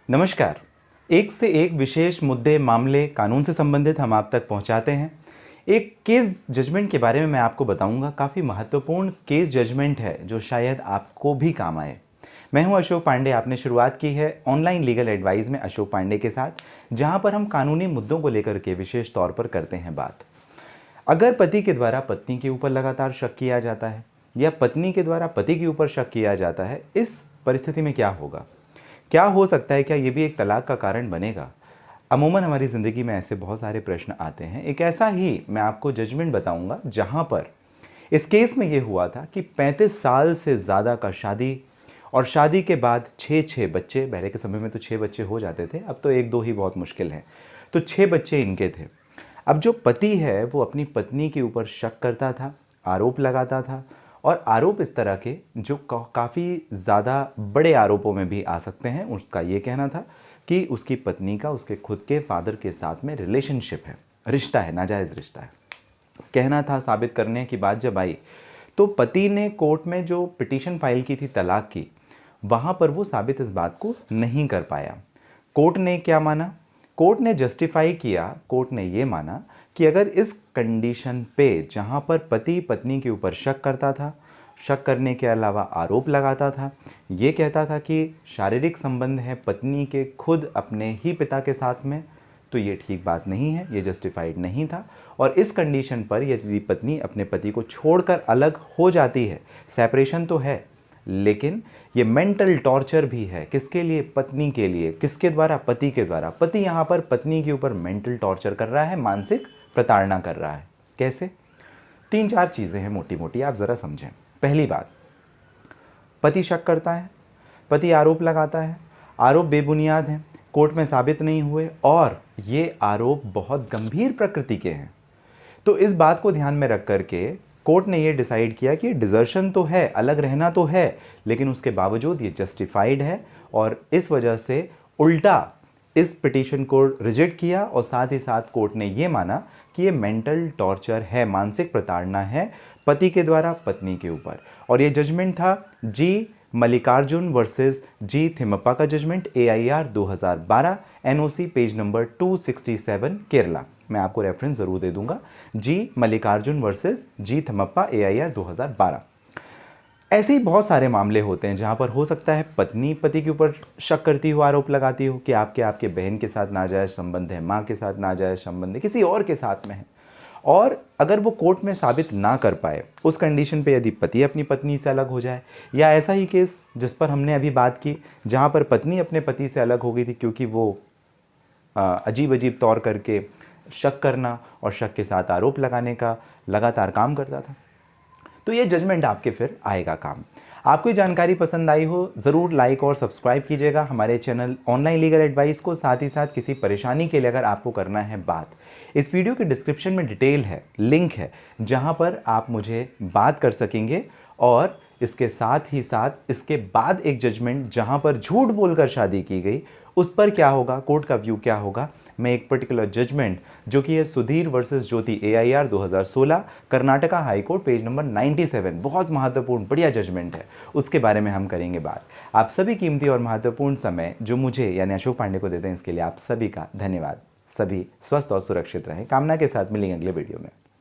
नमस्कार। एक से एक विशेष मुद्दे, मामले, कानून से संबंधित हम आप तक पहुंचाते हैं। एक केस जजमेंट के बारे में मैं आपको बताऊंगा। काफ़ी महत्वपूर्ण केस जजमेंट है जो शायद आपको भी काम आए। मैं हूं अशोक पांडे। आपने शुरुआत की है ऑनलाइन लीगल एडवाइस में अशोक पांडे के साथ, जहां पर हम कानूनी मुद्दों को लेकर के विशेष तौर पर करते हैं बात। अगर पति के द्वारा पत्नी के ऊपर लगातार शक किया जाता है या पत्नी के द्वारा पति के ऊपर शक किया जाता है, इस परिस्थिति में क्या होगा? क्या हो सकता है? क्या ये भी एक तलाक का कारण बनेगा? अमूमन हमारी ज़िंदगी में ऐसे बहुत सारे प्रश्न आते हैं। एक ऐसा ही मैं आपको जजमेंट बताऊंगा जहां पर इस केस में ये हुआ था कि 35 साल से ज़्यादा का शादी और शादी के बाद 6 बच्चे। पहले के समय में तो 6 बच्चे हो जाते थे, अब तो 1-2 ही बहुत मुश्किल है। तो 6 बच्चे इनके थे। अब जो पति है वो अपनी पत्नी के ऊपर शक करता था, आरोप लगाता था, और आरोप इस तरह के जो काफ़ी ज़्यादा बड़े आरोपों में भी आ सकते हैं। उसका ये कहना था कि उसकी पत्नी का उसके खुद के फादर के साथ में रिलेशनशिप है, रिश्ता है, नाजायज़ रिश्ता है। कहना था। साबित करने की बात जब आई तो पति ने कोर्ट में जो पिटीशन फाइल की थी तलाक की, वहाँ पर वो साबित इस बात को नहीं कर पाया। कोर्ट ने क्या माना? कोर्ट ने जस्टिफाई किया। कोर्ट ने ये माना कि अगर इस कंडीशन पे जहाँ पर पति पत्नी के ऊपर शक करता था, शक करने के अलावा आरोप लगाता था, ये कहता था कि शारीरिक संबंध है पत्नी के खुद अपने ही पिता के साथ में, तो ये ठीक बात नहीं है, ये जस्टिफाइड नहीं था। और इस कंडीशन पर यदि पत्नी अपने पति को छोड़कर अलग हो जाती है, सेपरेशन तो है लेकिन ये मेंटल टॉर्चर भी है। किसके लिए? पत्नी के लिए। किसके द्वारा? पति के द्वारा। पति यहाँ पर पत्नी के ऊपर मेंटल टॉर्चर कर रहा है, मानसिक प्रताड़ना कर रहा है। कैसे? 3-4 चीज़ें हैं मोटी मोटी, आप ज़रा समझें। पहली बात, पति शक करता है, पति आरोप लगाता है, आरोप बेबुनियाद हैं, कोर्ट में साबित नहीं हुए और ये आरोप बहुत गंभीर प्रकृति के हैं। तो इस बात को ध्यान में रख करके कोर्ट ने ये डिसाइड किया कि डिजर्शन तो है, अलग रहना तो है, लेकिन उसके बावजूद ये जस्टिफाइड है और इस वजह से उल्टा इस पिटीशन को रिजेक्ट किया। और साथ ही साथ कोर्ट ने ये माना कि ये मेंटल टॉर्चर है, मानसिक प्रताड़ना है पति के द्वारा पत्नी के ऊपर। और ये जजमेंट था जी मल्लिकार्जुन वर्सेस जी थिम्मप्पा का judgement, AIR 2012, NOC page number 267, Kerala. मैं आपको रेफरेंस ज़रूर दे दूंगा। G Mallikarjun versus G Thimmappa, AIR 2012। ऐसे ही बहुत सारे मामले होते हैं जहां पर हो सकता है पत्नी पति के ऊपर शक करती हो, आरोप लगाती हो कि आपके बहन के साथ नाजायज़ संबंध है, माँ के साथ नाजायज़ संबंध है, किसी और के साथ में है। और अगर वो कोर्ट में साबित ना कर पाए, उस कंडीशन पे यदि पति अपनी पत्नी से अलग हो जाए, या ऐसा ही केस जिस पर हमने अभी बात की जहाँ पर पत्नी अपने पति से अलग हो गई थी क्योंकि वो अजीब अजीब तौर करके शक करना और शक के साथ आरोप लगाने का लगातार काम करता था, तो ये जजमेंट आपके फिर आएगा काम। आपको ये जानकारी पसंद आई हो ज़रूर लाइक और सब्सक्राइब कीजिएगा हमारे चैनल ऑनलाइन लीगल एडवाइस को। साथ ही साथ किसी परेशानी के लिए अगर आपको करना है बात, इस वीडियो के डिस्क्रिप्शन में डिटेल है, लिंक है, जहां पर आप मुझे बात कर सकेंगे। और इसके साथ ही साथ इसके बाद एक जजमेंट जहां पर झूठ बोलकर शादी की गई, उस पर क्या होगा, कोर्ट का व्यू क्या होगा, मैं एक पर्टिकुलर जजमेंट जो कि है सुधीर वर्सेस ज्योति, AIR 2016, Karnataka high court, page number 97, बहुत महत्वपूर्ण बढ़िया जजमेंट है, उसके बारे में हम करेंगे बात। आप सभी कीमती और महत्वपूर्ण समय जो मुझे यानी अशोक पांडे को देते हैं, इसके लिए आप सभी का धन्यवाद। सभी स्वस्थ और सुरक्षित रहें, कामना के साथ मिलेंगे अगले वीडियो में।